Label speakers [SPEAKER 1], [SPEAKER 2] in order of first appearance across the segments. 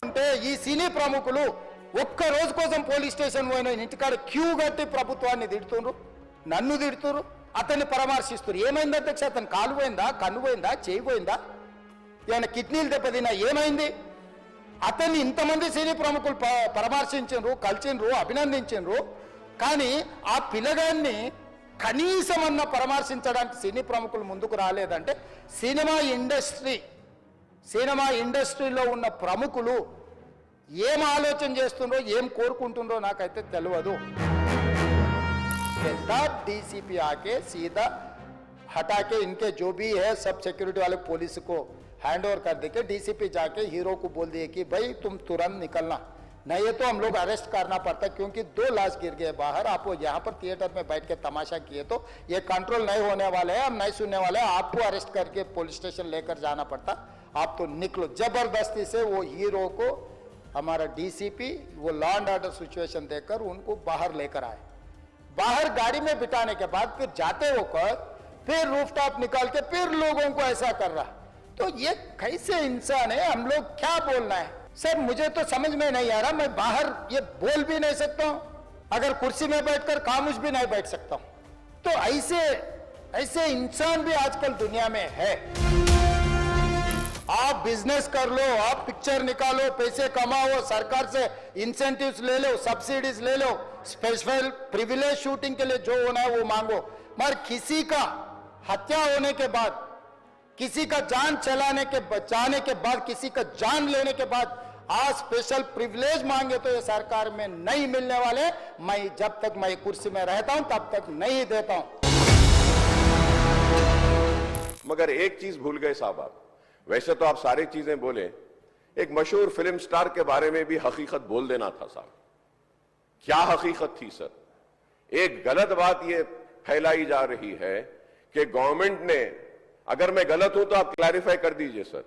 [SPEAKER 1] అంటే ఈ సినీ ప్రముఖులు ఒక్క రోజు కోసం పోలీస్ స్టేషన్ పోయిన ఇంటికాడ క్యూ కట్టి ప్రభుత్వాన్ని తిడుతున్నారు, నన్ను తిడుతున్నారు, అతన్ని పరామర్శిస్తున్నారు. ఏమైంది అధ్యక్ష? అతను కాలు పోయిందా, కన్ను పోయిందా, చేయి పోయిందా, ఏమైనా కిడ్నీలు దెబ్బతిన్నా, ఏమైంది? అతన్ని ఇంతమంది సినీ ప్రముఖులు పరామర్శించారు, కలిసిండ్రు, అభినందించారు. కానీ ఆ పిల్లగాన్ని కనీసమన్నా పరామర్శించడానికి సినీ ప్రముఖులు ముందుకు రాలేదంటే సినిమా ఇండస్ట్రీలో ఉన్న ప్రముఖులు ఏం ఆలోచన చేస్తుండ్రో, ఏం కోరుకుంటుండ్రో నాకైతే తెలియదు. डीसीपी आके सीधा हटा के इनके जो भी है सब सिक्योरिटी वाले पुलिस को हैंड ओवर कर देके डीसीपी जाके हीरो को बोल दिए कि भाई तुम तुरंत निकलना, नहीं तो हम लोग अरेस्ट करना पड़ता, क्योंकि 2 लाश गिर गए बाहर। आप यहाँ पर थिएटर में बैठ के तमाशा किए तो ये कंट्रोल नहीं होने वाले हैं, हम नहीं सुनने वाले हैं, आपको अरेस्ट करके पुलिस स्टेशन लेकर जाना पड़ता, आप तो निकलो। जबरदस्ती से वो हीरो को हमारा डीसीपी वो लॉ एंड ऑर्डर सिचुएशन देखकर उनको बाहर लेकर आए। बाहर गाड़ी में बिठाने के बाद फिर जाते होकर फिर रूफटॉप निकाल के फिर लोगों को ऐसा कर रहा, तो ये कैसे इंसान है? हम लोग क्या बोलना है सर? मुझे तो समझ में नहीं आ रहा। मैं बाहर ये बोल भी नहीं सकता हूं, अगर कुर्सी में बैठकर खामोश भी नहीं बैठ सकता हूं। तो ऐसे इंसान भी आजकल दुनिया में है। आप बिजनेस कर लो, आप पिक्चर निकालो, पैसे कमाओ, सरकार से इंसेंटिव्स ले लो, सब्सिडीज ले लो, स्पेशल प्रिविलेज शूटिंग के लिए जो होना है वो मांगो, मगर किसी का हत्या होने के बाद, किसी का जान बचाने के बाद, किसी का जान लेने के बाद आज स्पेशल प्रिविलेज मांगे तो ये सरकार में नहीं मिलने वाले। मैं जब तक मैं कुर्सी में रहता हूं तब तक नहीं देता हूं।
[SPEAKER 2] मगर एक चीज भूल गए साहब आप, वैसे तो आप सारी चीजें बोले, एक मशहूर फिल्म स्टार के बारे में भी हकीकत बोल देना था साहब। क्या हकीकत थी सर? एक गलत बात यह फैलाई जा रही है कि गवर्नमेंट ने, अगर मैं गलत हूं तो आप क्लैरिफाई कर दीजिए सर,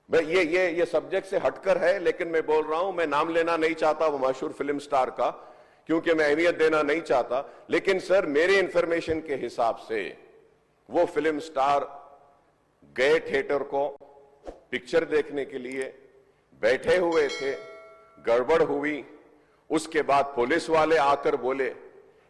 [SPEAKER 2] ये सब्जेक्ट से हटकर है, लेकिन मैं बोल रहा हूं, मैं नाम लेना नहीं चाहता वो मशहूर फिल्म स्टार का, क्योंकि मैं अहमियत देना नहीं चाहता, लेकिन सर मेरे इंफॉर्मेशन के हिसाब से वो फिल्म स्टार गए थिएटर को पिक्चर देखने के लिए, बैठे हुए थे, गड़बड़ हुई, उसके बाद पुलिस वाले आकर बोले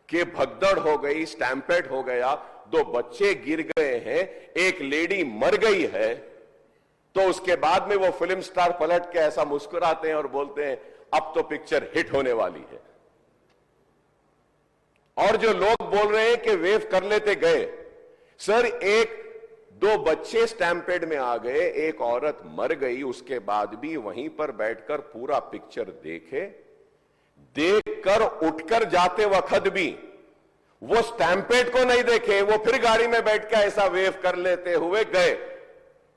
[SPEAKER 2] कि भगदड़ हो गई, स्टैम्पेड हो गया, 2 बच्चे गिर गए हैं, एक लेडी मर गई है। तो उसके बाद में वो फिल्म स्टार पलट के ऐसा मुस्कुराते हैं और बोलते हैं अब तो पिक्चर हिट होने वाली है। और जो लोग बोल रहे हैं कि वेव कर लेते गए, सर 1-2 बच्चे स्टैम्पेड में आ गए, एक औरत मर गई, उसके बाद भी वहीं पर बैठकर पूरा पिक्चर देखकर उठकर जाते वक्त भी वो स्टैम्पेड को नहीं देखे, वो फिर गाड़ी में बैठ के ऐसा वेव कर लेते हुए गए।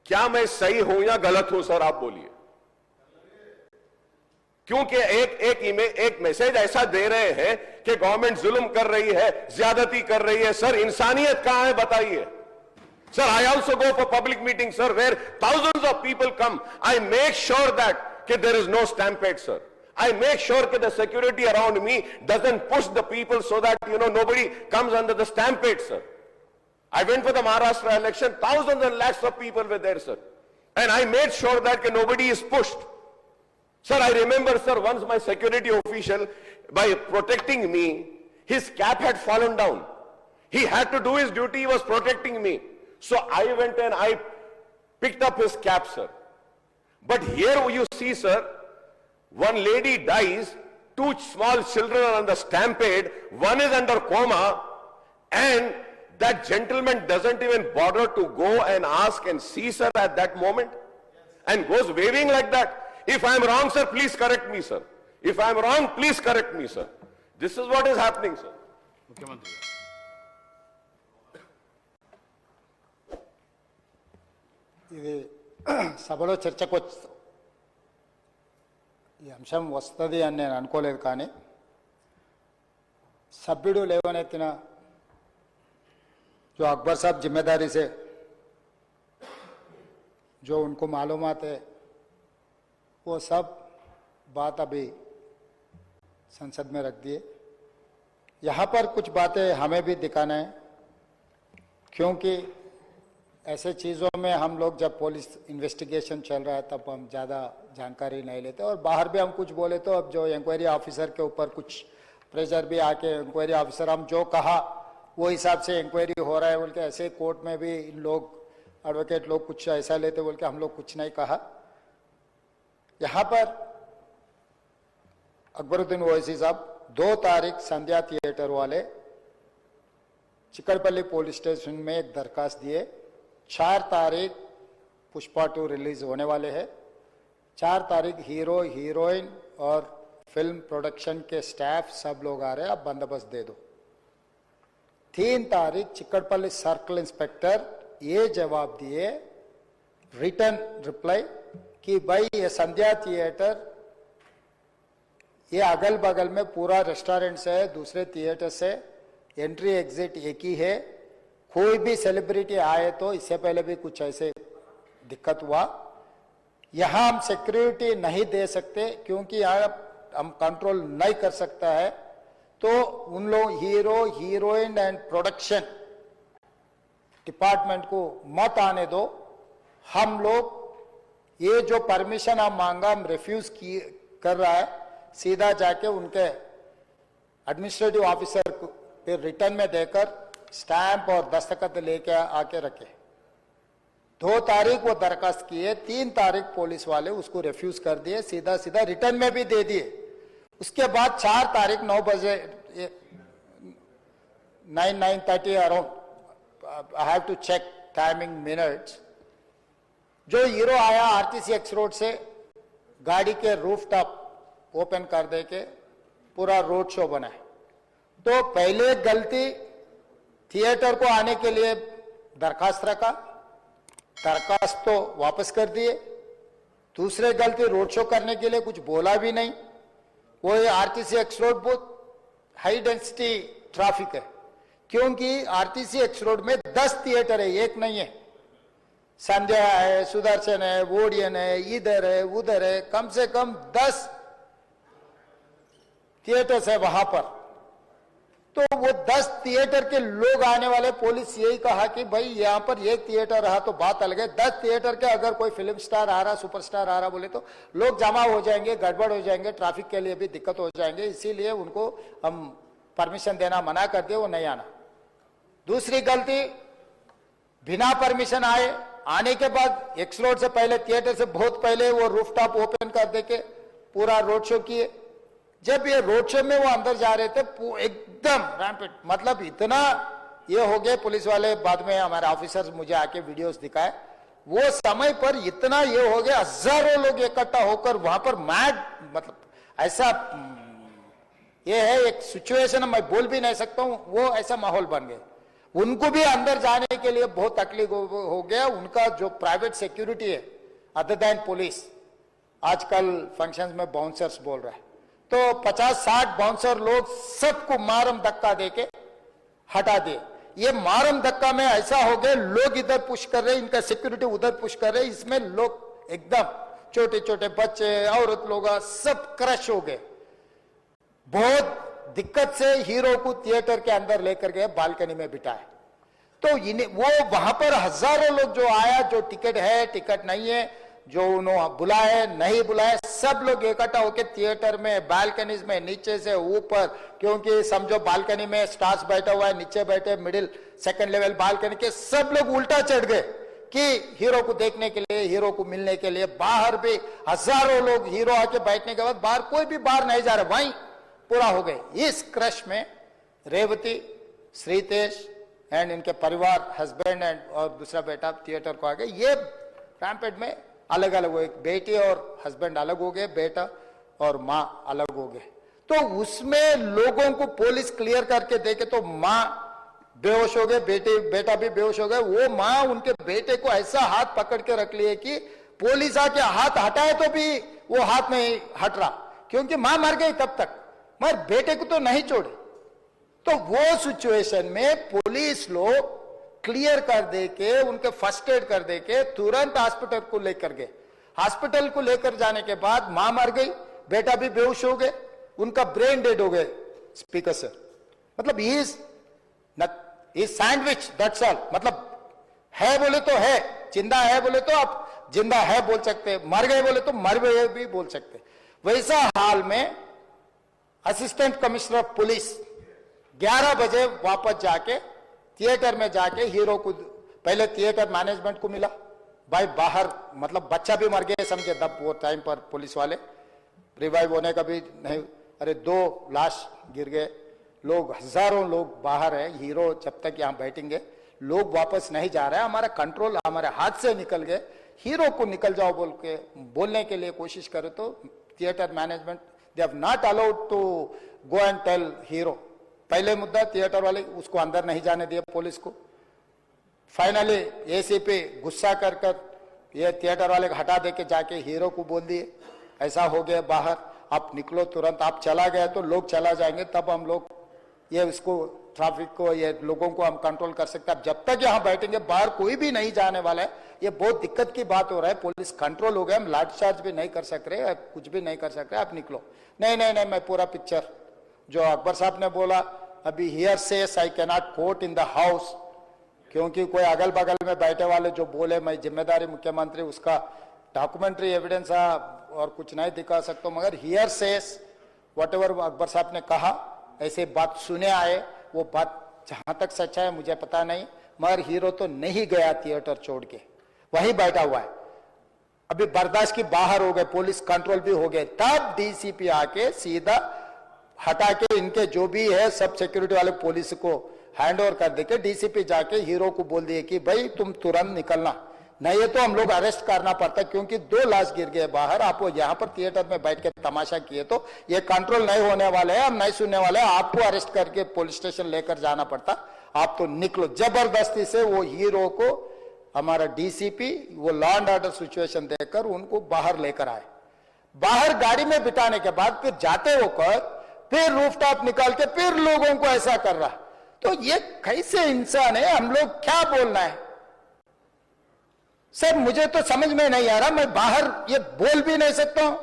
[SPEAKER 2] क्या मैं सही हूं या गलत हूं सर? आप बोलिए। क्योंकि एक मैसेज ऐसा दे रहे हैं कि गवर्नमेंट जुल्म कर रही है, ज्यादती कर रही है। सर इंसानियत कहां है बताइए। Sir, I also go for public meetings, sir, where thousands of people come. I make sure that there is no stampede, sir. I make sure that the security around me doesn't push the people so that, nobody comes under the stampede, sir. I went for the Maharashtra election, thousands and lakhs of people were there, sir. And I made sure that nobody is pushed. Sir, I remember, sir, once my security official, by protecting me, his cap had fallen down. He had to do his duty, he was protecting me. So I went and I picked up his cap, sir. But here you see, sir, one lady dies, 2 small children are on the stampede, one is under coma, and that gentleman doesn't even bother to go and ask and see, sir, at that moment, and goes waving like that. If I am wrong, sir, please correct me, sir. If I am wrong, please correct me, sir. This is what is happening, sir.
[SPEAKER 1] ఇది సభలో చర్చకు ఈ అంశం వస్తుంది అని నేను అనుకోలేదు, కానీ సభ్యుడు లేవనెత్తిన जो अकबर साहब जिम्मेदारी से जो उनको मालूमात है वो सब बात अभी संसद में रख दिए। यहाँ पर कुछ बातें हमें भी दिखाना है, क्योंकि ऐसे चीज़ों में हम लोग जब पुलिस इन्वेस्टिगेशन चल रहा है तब हम ज़्यादा जानकारी नहीं लेते। और बाहर भी हम कुछ बोले तो अब जो इंक्वायरी ऑफिसर के ऊपर कुछ प्रेशर भी आके इंक्वायरी ऑफिसर हम जो कहा वो हिसाब से इंक्वायरी हो रहा है बोल के, ऐसे कोर्ट में भी इन लोग एडवोकेट लोग कुछ ऐसा लेते बोल के हम लोग कुछ नहीं कहा। यहाँ पर अकबरुद्दीन ओवैसी साहब 2 तारीख संध्या थिएटर वाले चिकड़पल्ली पुलिस स्टेशन में एक दरखास्त दिए। 4 तारीख पुष्पा 2 रिलीज होने वाले हैं। 4 तारीख हीरो हीरोइन और फिल्म प्रोडक्शन के स्टाफ सब लोग आ रहे हैं, आप बंदोबस्त दे दो। 3 तारीख चिकड़पल्ली सर्कल इंस्पेक्टर ये जवाब दिए रिटर्न रिप्लाई कि भाई ये संध्या थिएटर ये अगल बगल में पूरा रेस्टोरेंट से दूसरे थिएटर से एंट्री एग्जिट एक ही है, कोई भी सेलिब्रिटी आए तो इससे पहले भी कुछ ऐसे दिक्कत हुआ, यहां हम सिक्योरिटी नहीं दे सकते क्योंकि यहाँ हम कंट्रोल नहीं कर सकता है, तो उन लोग hero heroine and production department को मत आने दो। हम लोग ये जो परमिशन हम मांगा हम रिफ्यूज कर रहा है, सीधा जाके उनके एडमिनिस्ट्रेटिव ऑफिसर को फिर रिटर्न में देकर स्टैंप और दस्तखत लेके आके रखे। 2 तारीख वो दरखास्त किए, 3 तारीख पुलिस वाले उसको रिफ्यूज कर दिए, सीधा सीधा रिटर्न में भी दे दिए। उसके बाद 4 तारीख 9 बजे 9:30 around, I have to check timing minutes, जो हीरो आया आरटीसी एक्स रोड से गाड़ी के रूफ टॉप ओपन कर दे के पूरा रोड शो बनाए। तो पहले गलती थिएटर को आने के लिए दरखास्त रखा, दरखास्त तो वापस कर दिए। दूसरे गलती रोड शो करने के लिए कुछ बोला भी नहीं। वो आरटीसी एक्स रोड बहुत हाई डेंसिटी ट्रैफिक है, क्योंकि आरटीसी एक्स रोड में 10 थिएटर है, एक नहीं है। संध्या है, सुदर्शन है, वोडियन है, इधर है उधर है, कम से कम 10 थिएटर्स है वहां पर। तो वो 10 थिएटर के लोग आने वाले, पुलिस यही कहा कि भाई यहां पर एक थिएटर रहा तो बात अलग है, 10 थिएटर के अगर कोई फिल्म स्टार आ रहा, सुपरस्टार आ रहा बोले तो लोग जमा हो जाएंगे, गड़बड़ हो जाएंगे, ट्रैफिक के लिए भी दिक्कत हो जाएंगे, इसीलिए उनको हम परमिशन देना मना कर दिए, वो नहीं आना। दूसरी गलती, बिना परमिशन आए, आने के बाद एक्स रोड से पहले थिएटर से बहुत पहले वो रूफटॉप ओपन कर दे के पूरा रोड शो किए। जब ये रोड शो में वो अंदर जा रहे थे एकदम रैंपेड, मतलब इतना ये हो गए, पुलिस वाले बाद में हमारे ऑफिसर्स मुझे आके वीडियोस दिखाए, वो समय पर इतना ये हो गया, हजारों लोग इकट्ठा होकर वहां पर मैड, मतलब ऐसा ये है एक सिचुएशन, मैं बोल भी नहीं सकता हूं, वो ऐसा माहौल बन गया। उनको भी अंदर जाने के लिए बहुत तकलीफ हो गया। उनका जो प्राइवेट सिक्योरिटी है अदर देन पुलिस, आजकल फंक्शंस में बाउंसर्स बोल रहा है, तो 50-60 बाउंसर लोग सबको मारम धक्का देके हटा दिए। ये मारम धक्का में ऐसा हो गया, लोग इधर पुश कर रहे, इनका सिक्योरिटी उधर पुश कर रहे, इसमें लोग एकदम छोटे छोटे बच्चे औरत लोग सब क्रश हो गए। बहुत दिक्कत से हीरो को थिएटर के अंदर लेकर गए, बालकनी में बिठाए। तो वो वहां पर हजारों लोग जो आया, जो टिकट है टिकट नहीं है, जो उन्होंने बुलाए नहीं बुलाए, सब लोग इकट्ठा होकर थिएटर में, बालकनीज में, नीचे से ऊपर, क्योंकि समझो बालकनी में स्टार्स बैठा हुआ है, नीचे बैठे मिडिल सेकंड लेवल बालकनी के सब लोग उल्टा चढ़ गए कि हीरो को देखने के लिए, हीरो को मिलने के लिए। बाहर भी हजारों लोग, हीरो आके बैठने के बाद बाहर कोई भी बाहर नहीं जा रहा, वहीं पूरा हो गए। इस क्रश में रेवती, श्रीतेश एंड इनके परिवार, हस्बैंड एंड और दूसरा बेटा थिएटर को आ गए। ये रैम्पेड में अलग अलग हो गए, बेटी और हस्बैंड अलग हो गए, बेटा और माँ अलग हो गए। तो उसमें लोगों को पुलिस क्लियर करके देखे तो माँ बेहोश हो गए, बेटा भी बेहोश हो गए। वो माँ उनके बेटे को ऐसा हाथ पकड़ के रख लिए कि पुलिस आके हाथ हटाए तो भी वो हाथ नहीं हट रहा, क्योंकि माँ मर गई तब तक, मगर बेटे को तो नहीं छोड़े। तो वो सिचुएशन में पुलिस लोग क्लियर कर दे के, उनके फर्स्ट एड कर दे के तुरंत हॉस्पिटल को लेकर गए। हॉस्पिटल को लेकर जाने के बाद मां मर गई, बेटा भी बेहोश हो गए, उनका ब्रेन डेड हो गए स्पीकर से। मतलब ही सैंडविच, दैट्स ऑल। मतलब है बोले तो है, जिंदा है बोले तो आप जिंदा है बोल सकते, मर गए बोले तो मर गए भी बोल सकते। वैसा हाल में असिस्टेंट कमिश्नर ऑफ पुलिस 11 बजे वापस जाके थिएटर में जाके हीरो को, पहले थिएटर मैनेजमेंट को मिला भाई बाहर, मतलब बच्चा भी मर गया समझे तब वो टाइम पर पुलिस वाले, रिवाइव होने का भी नहीं। अरे 2 लाश गिर गए, लोग हजारों लोग बाहर है, हीरो जब तक यहाँ बैठेंगे लोग वापस नहीं जा रहे हैं, हमारा कंट्रोल हमारे हाथ से निकल गए, हीरो को निकल जाओ बोल के बोलने के लिए कोशिश करे तो theatre management they have not allowed to go and tell hero. पहले मुद्दा थिएटर वाले उसको अंदर नहीं जाने दिए पुलिस को। फाइनली एसीपी गुस्सा कर ये थिएटर वाले को हटा दे के जाके हीरो को बोल दिए ऐसा हो गया बाहर, आप निकलो तुरंत, आप चला गया तो लोग चला जाएंगे, तब हम लोग ये इसको ट्रैफिक को, ये लोगों को हम कंट्रोल कर सकते हैं। अब जब तक यहाँ बैठेंगे बाहर कोई भी नहीं जाने वाला है, ये बहुत दिक्कत की बात हो रहा है। पुलिस कंट्रोल हो गया, हम लाठीचार्ज भी नहीं कर सक रहे, कुछ भी नहीं कर सक रहे, आप निकलो। नहीं नहीं नहीं, मैं पूरा पिक्चर जो अकबर साहब ने बोला अभी here says I can not quote in the house, क्योंकि कोई अगल बगल में बैठे वाले जो बोले मैं जिम्मेदारी मुख्यमंत्री उसका डॉक्यूमेंट्री एविडेंस और कुछ नहीं दिखा सकता, मगर here says whatever Akbar साहब ने कहा ऐसे बात सुने आए, वो बात जहां तक सच्चा है मुझे पता नहीं, मगर हीरो तो नहीं गया थिएटर छोड़ के, वहीं बैठा हुआ है। अभी बर्दाश्त की बाहर हो गए, पुलिस कंट्रोल भी हो गए, तब डीसीपी आके सीधा हटा के इनके जो भी है सब सिक्योरिटी वाले पुलिस को हैंड ओवर कर देके डीसीपी जाके हीरो को बोल दिए कि भाई तुम तुरंत निकलना, नहीं तो हम लोग अरेस्ट करना पड़ता, क्योंकि 2 लाश गिर गए बाहर, आप यहाँ पर थिएटर में बैठ के तमाशा किए तो ये कंट्रोल नहीं होने वाले हैं, हम नहीं सुनने वाले हैं, आपको अरेस्ट करके पुलिस स्टेशन लेकर जाना पड़ता, आप तो निकलो। जबरदस्ती से वो हीरो को हमारा डीसीपी वो लॉ एंड ऑर्डर सिचुएशन देकर उनको बाहर लेकर आए। बाहर गाड़ी में बिठाने के बाद फिर जाते होकर फिर रूफटॉप निकाल के फिर लोगों को ऐसा कर रहा, तो ये कैसे इंसान है, हम लोग क्या बोलना है सर, मुझे तो समझ में नहीं आ रहा। मैं बाहर ये बोल भी नहीं सकता हूं,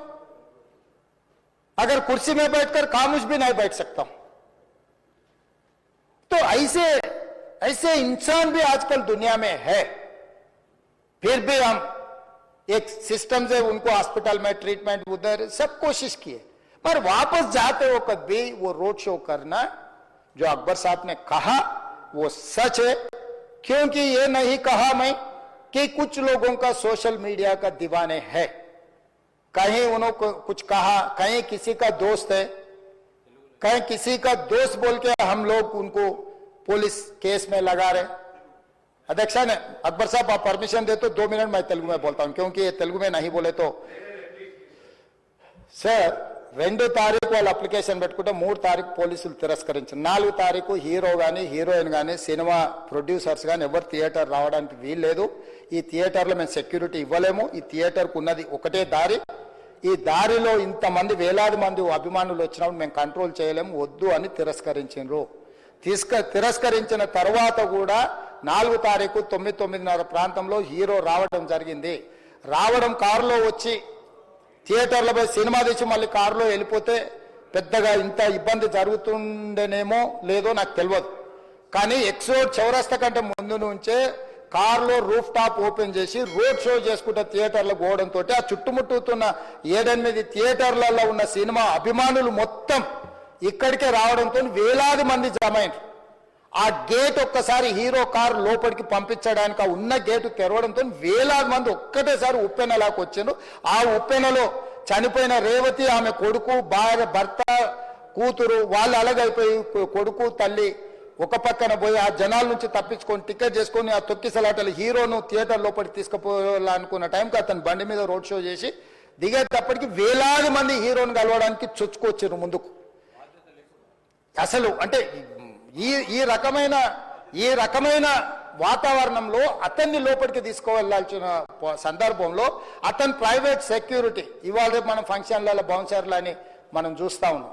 [SPEAKER 1] अगर कुर्सी में बैठकर खामोश भी नहीं बैठ सकता हूं, तो ऐसे इंसान भी आजकल दुनिया में है। फिर भी हम एक सिस्टम से उनको हॉस्पिटल में ट्रीटमेंट उधर सब कोशिश किए, पर वापस जाते हो कभी वो रोड शो करना जो अकबर साहब ने कहा वो सच है, क्योंकि ये नहीं कहा मैं कि कुछ लोगों का सोशल मीडिया का दीवाने है, कहीं उन्होंने कुछ कहा, कहीं किसी का दोस्त है, कहीं किसी का दोस्त बोल के हम लोग उनको पुलिस केस में लगा रहे। अध्यक्ष ने अकबर साहब आप परमिशन दे तो 2 मिनट मैं तेलुगु में बोलता हूं, क्योंकि ये तेलुगु में नहीं बोले तो सर 2 తారీఖు వాళ్ళు అప్లికేషన్ పెట్టుకుంటే 3 తారీఖు పోలీసులు తిరస్కరించారు, 4 తారీఖు హీరో గానీ హీరోయిన్ గానీ సినిమా ప్రొడ్యూసర్స్ గానీ ఎవరు థియేటర్ రావడానికి వీల్లేదు, ఈ థియేటర్లో మేము సెక్యూరిటీ ఇవ్వలేము, ఈ థియేటర్కు ఉన్నది ఒకటే దారి, ఈ దారిలో ఇంతమంది వేలాది మంది అభిమానులు వచ్చినప్పుడు మేము కంట్రోల్ చేయలేము, వద్దు అని తిరస్కరించారు। తిరస్కరించిన తర్వాత కూడా 4 తారీఖు 9:30 ప్రాంతంలో హీరో రావడం జరిగింది। రావడం కారులో వచ్చి థియేటర్లో పోయి సినిమా తీసి మళ్ళీ కారులో వెళ్ళిపోతే పెద్దగా ఇంత ఇబ్బంది జరుగుతుండేనేమో లేదో నాకు తెలియదు, కానీ ఎక్సోడ్ చౌరస్తా కంటే ముందు నుంచే కారులో రూఫ్ టాప్ ఓపెన్ చేసి రోడ్ షో చేసుకుంటే థియేటర్లో పోవడంతో ఆ చుట్టుముట్టుతున్న 7-8 థియేటర్లలో ఉన్న సినిమా అభిమానులు మొత్తం ఇక్కడికే రావడంతో వేలాది మంది జమ అయ్యారు। ఆ గేట్ ఒక్కసారి హీరో కారు లోపలికి పంపించడానికి ఆ ఉన్న గేటు తెరవడంతో వేలాది మంది ఒక్కటేసారి ఉప్పెనలాకి వచ్చారు। ఆ ఉప్పెనలో చనిపోయిన రేవతి, ఆమె కొడుకు, భార్య, భర్త, కూతురు వాళ్ళు అలాగైపోయి కొడుకు తల్లి ఒక పక్కన పోయి ఆ జనాల నుంచి తప్పించుకొని టికెట్ చేసుకొని ఆ తొక్కిసలాటలు హీరోను థియేటర్ లోపలికి తీసుకుపోవాలనుకున్న టైంకి అతను బండి మీద రోడ్ షో చేసి దిగేటప్పటికి వేలాది మంది హీరోను కలవడానికి చొచ్చుకొచ్చారు ముందుకు। అసలు అంటే ఈ రకమైన వాతావరణంలో అతన్ని లోపలికి తీసుకువెళ్లాల్సిన సందర్భంలో అతని ప్రైవేట్ సెక్యూరిటీ ఇవాళ మనం ఫంక్షన్లలో బౌన్సర్లని మనం చూస్తా ఉన్నాం।